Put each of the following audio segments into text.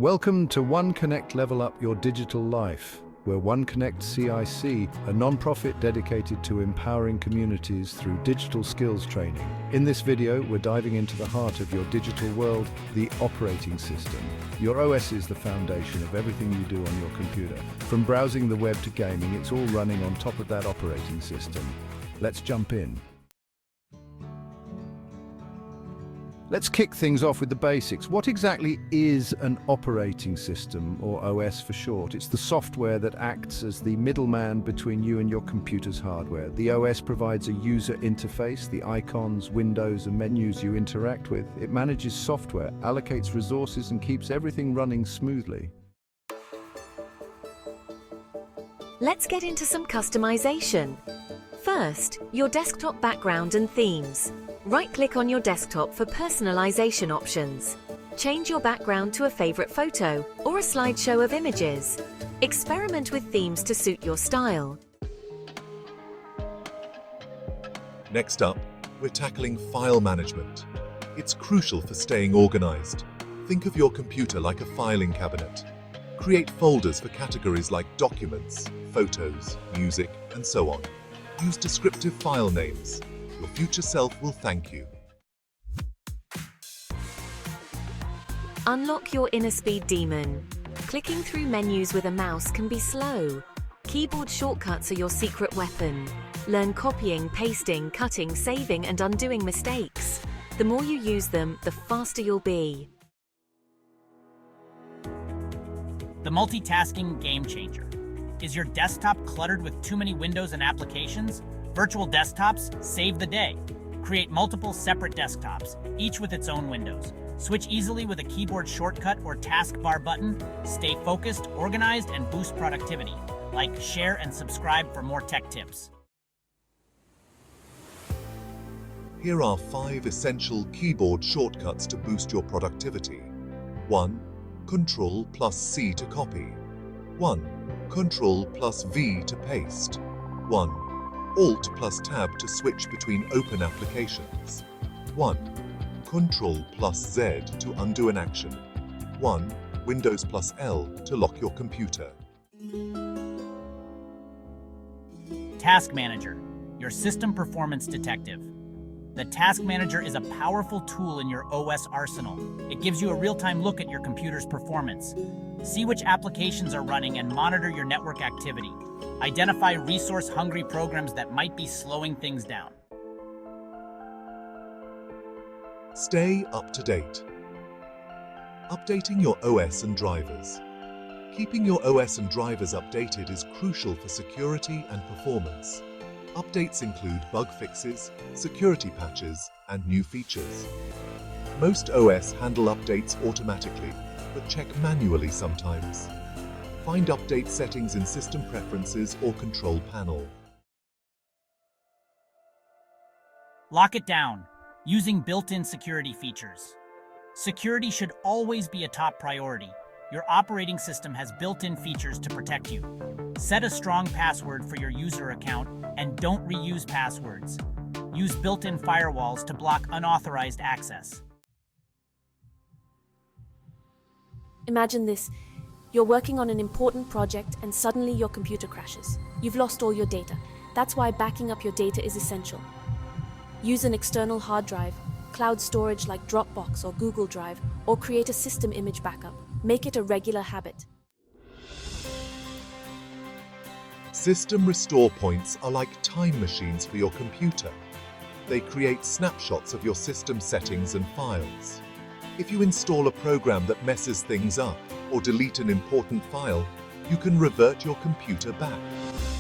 Welcome to Won Connect Level Up Your Digital Life, where Won Connect CIC, a non-profit dedicated to empowering communities through digital skills training. In this video, we're diving into the heart of your digital world, the operating system. Your OS is the foundation of everything you do on your computer. From browsing the web to gaming, it's all running on top of that operating system. Let's jump in. Let's kick things off with the basics. What exactly is an operating system, or OS for short? It's the software that acts as the middleman between you and your computer's hardware. The OS provides a user interface, the icons, windows, and menus you interact with. It manages software, allocates resources, and keeps everything running smoothly. Let's get into some customization. First, your desktop background and themes. Right-click on your desktop for personalization options. Change your background to a favorite photo or a slideshow of images. Experiment with themes to suit your style. Next up, we're tackling file management. It's crucial for staying organized. Think of your computer like a filing cabinet. Create folders for categories like documents, photos, music, and so on. Use descriptive file names. Your future self will thank you. Unlock your inner speed demon. Clicking through menus with a mouse can be slow. Keyboard shortcuts are your secret weapon. Learn copying, pasting, cutting, saving, and undoing mistakes. The more you use them, the faster you'll be. The Multitasking Game-Changer. Is your desktop cluttered with too many windows and applications? Virtual desktops save the day. Create multiple separate desktops, each with its own windows. Switch easily with a keyboard shortcut or taskbar button. Stay focused, organized, and boost productivity. Like, share, and subscribe for more tech tips. Here are 5 essential keyboard shortcuts to boost your productivity. 1. Ctrl+C to copy. 1. Ctrl+V to paste. 1. Alt+Tab to switch between open applications. 1. Ctrl+Z to undo an action. 1. Windows+L to lock your computer. Task Manager, your system performance detective. The Task Manager is a powerful tool in your OS arsenal. It gives you a real-time look at your computer's performance. See which applications are running and monitor your network activity. Identify resource-hungry programs that might be slowing things down. Stay up to date. Updating your OS and drivers. Keeping your OS and drivers updated is crucial for security and performance. Updates include bug fixes, security patches, and new features. Most OS handle updates automatically, but check manually sometimes. Find update settings in System Preferences or Control Panel. Lock it down, using built-in security features. Security should always be a top priority. Your operating system has built-in features to protect you. Set a strong password for your user account and don't reuse passwords. Use built-in firewalls to block unauthorized access. Imagine this. You're working on an important project and suddenly your computer crashes. You've lost all your data. That's why backing up your data is essential. Use an external hard drive, cloud storage like Dropbox or Google Drive, or create a system image backup. Make it a regular habit. System restore points are like time machines for your computer. They create snapshots of your system settings and files. If you install a program that messes things up or delete an important file, you can revert your computer back.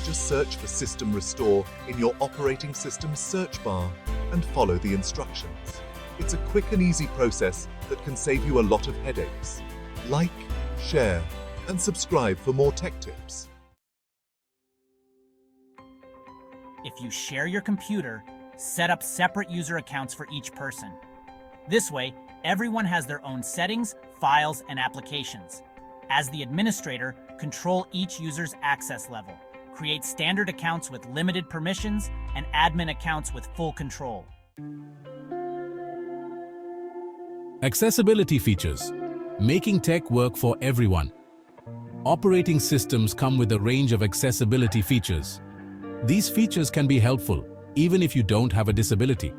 Just search for System Restore in your operating system's search bar and follow the instructions. It's a quick and easy process that can save you a lot of headaches. Like, share, and subscribe for more tech tips. If you share your computer, set up separate user accounts for each person. This way, everyone has their own settings, files, and applications. As the administrator, control each user's access level. Create standard accounts with limited permissions and admin accounts with full control. Accessibility features. making tech work for everyone. Operating systems come with a range of accessibility features. These features can be helpful, even if you don't have a disability.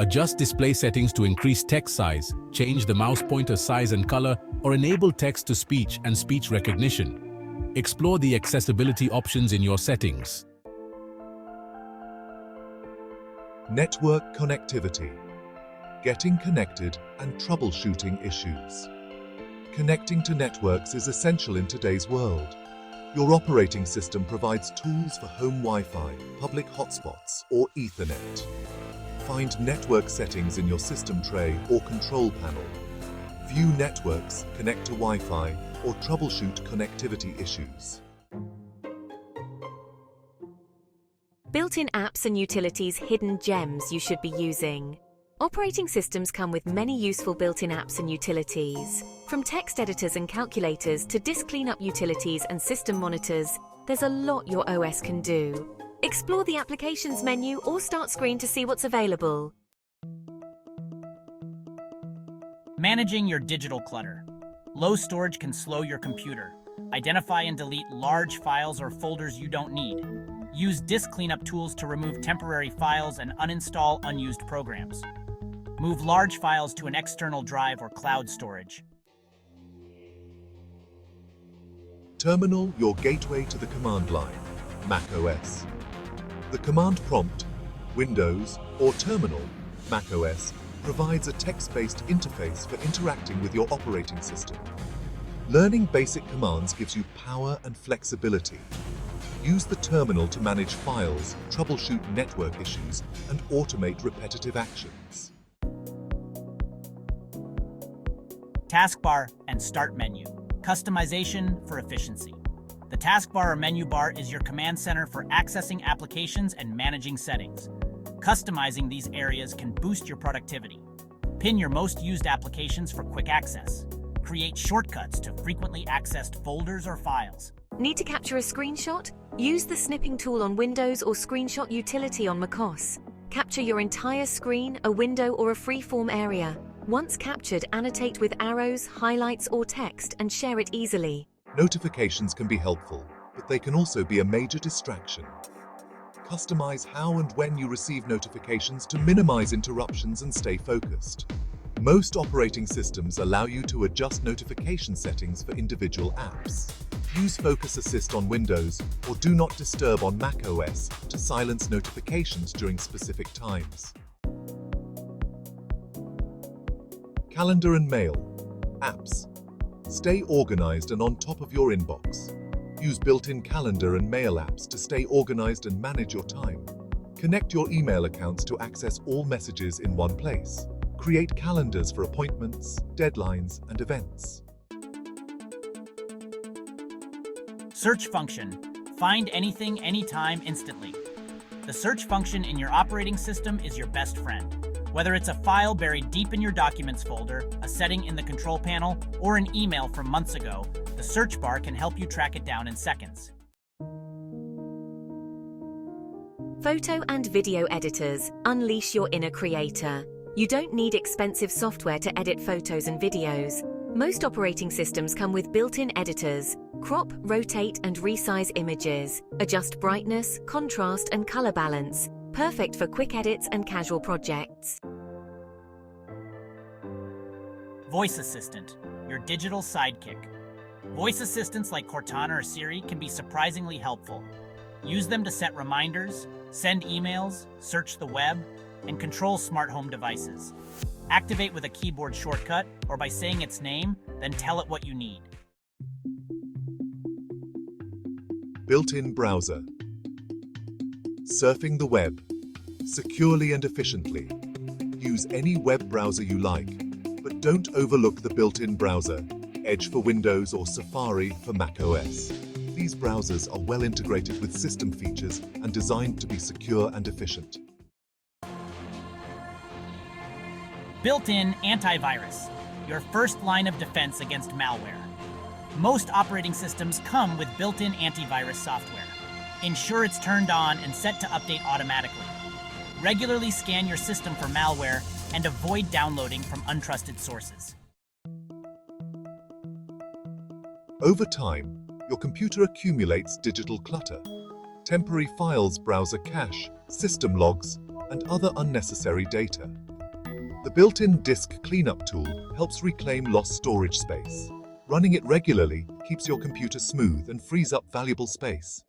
Adjust display settings to increase text size, change the mouse pointer size and color, or enable text-to-speech and speech recognition. Explore the accessibility options in your settings. Network connectivity. Getting connected and troubleshooting issues. Connecting to networks is essential in today's world. Your operating system provides tools for home Wi-Fi, public hotspots, or Ethernet. Find network settings in your system tray or control panel. View networks, connect to Wi-Fi, or troubleshoot connectivity issues. Built-in apps and utilities, hidden gems you should be using. Operating systems come with many useful built-in apps and utilities. From text editors and calculators to disk cleanup utilities and system monitors, there's a lot your OS can do. Explore the Applications menu or Start screen to see what's available. Managing your digital clutter. Low storage can slow your computer. Identify and delete large files or folders you don't need. Use disk cleanup tools to remove temporary files and uninstall unused programs. Move large files to an external drive or cloud storage. Terminal, your gateway to the command line, macOS. The command prompt, Windows, or Terminal, macOS, provides a text-based interface for interacting with your operating system. Learning basic commands gives you power and flexibility. Use the terminal to manage files, troubleshoot network issues, and automate repetitive actions. Taskbar and Start menu. Customization for efficiency. The taskbar or menu bar is your command center for accessing applications and managing settings. Customizing these areas can boost your productivity. Pin your most used applications for quick access. Create shortcuts to frequently accessed folders or files. Need to capture a screenshot? Use the snipping tool on Windows or screenshot utility on macOS. Capture your entire screen, a window, or a free-form area. Once captured, annotate with arrows, highlights, or text and share it easily. Notifications can be helpful, but they can also be a major distraction. Customize how and when you receive notifications to minimize interruptions and stay focused. Most operating systems allow you to adjust notification settings for individual apps. Use Focus Assist on Windows or Do Not Disturb on macOS to silence notifications during specific times. Calendar and Mail. Apps. Stay organized and on top of your inbox. Use built-in calendar and mail apps to stay organized and manage your time. Connect your email accounts to access all messages in one place. Create calendars for appointments, deadlines, and events. Search function. Find anything, anytime, instantly. The search function in your operating system is your best friend. Whether it's a file buried deep in your Documents folder, a setting in the control panel, or an email from months ago, the search bar can help you track it down in seconds. Photo and video editors. Unleash your inner creator. You don't need expensive software to edit photos and videos. Most operating systems come with built-in editors. Crop, rotate, and resize images. Adjust brightness, contrast, and color balance. Perfect for quick edits and casual projects. Voice Assistant, your digital sidekick. Voice assistants like Cortana or Siri can be surprisingly helpful. Use them to set reminders, send emails, search the web, and control smart home devices. Activate with a keyboard shortcut or by saying its name, then tell it what you need. Built-in browser. Surfing the web, securely and efficiently. Use any web browser you like, but don't overlook the built-in browser, Edge for Windows or Safari for macOS. These browsers are well integrated with system features and designed to be secure and efficient. Built-in antivirus, your first line of defense against malware. Most operating systems come with built-in antivirus software. Ensure it's turned on and set to update automatically. Regularly scan your system for malware and avoid downloading from untrusted sources. Over time, your computer accumulates digital clutter. Temporary files, browser cache, system logs, and other unnecessary data. The built-in disk cleanup tool helps reclaim lost storage space. Running it regularly keeps your computer smooth and frees up valuable space.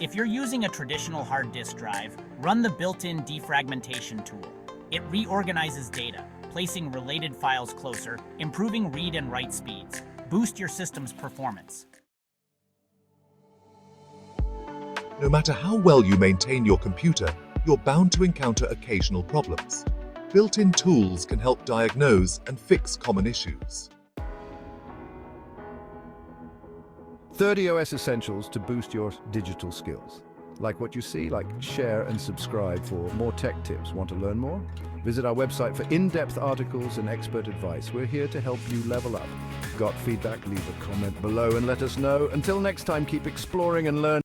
If you're using a traditional hard disk drive, run the built-in defragmentation tool. It reorganizes data, placing related files closer, improving read and write speeds. Boost your system's performance. No matter how well you maintain your computer, you're bound to encounter occasional problems. Built-in tools can help diagnose and fix common issues. 30 OS essentials to boost your digital skills. Like what you see? Like, share and subscribe for more tech tips. Want to learn more? Visit our website for in-depth articles and expert advice. We're here to help you level up. Got feedback? Leave a comment below and let us know. Until next time, keep exploring and learning.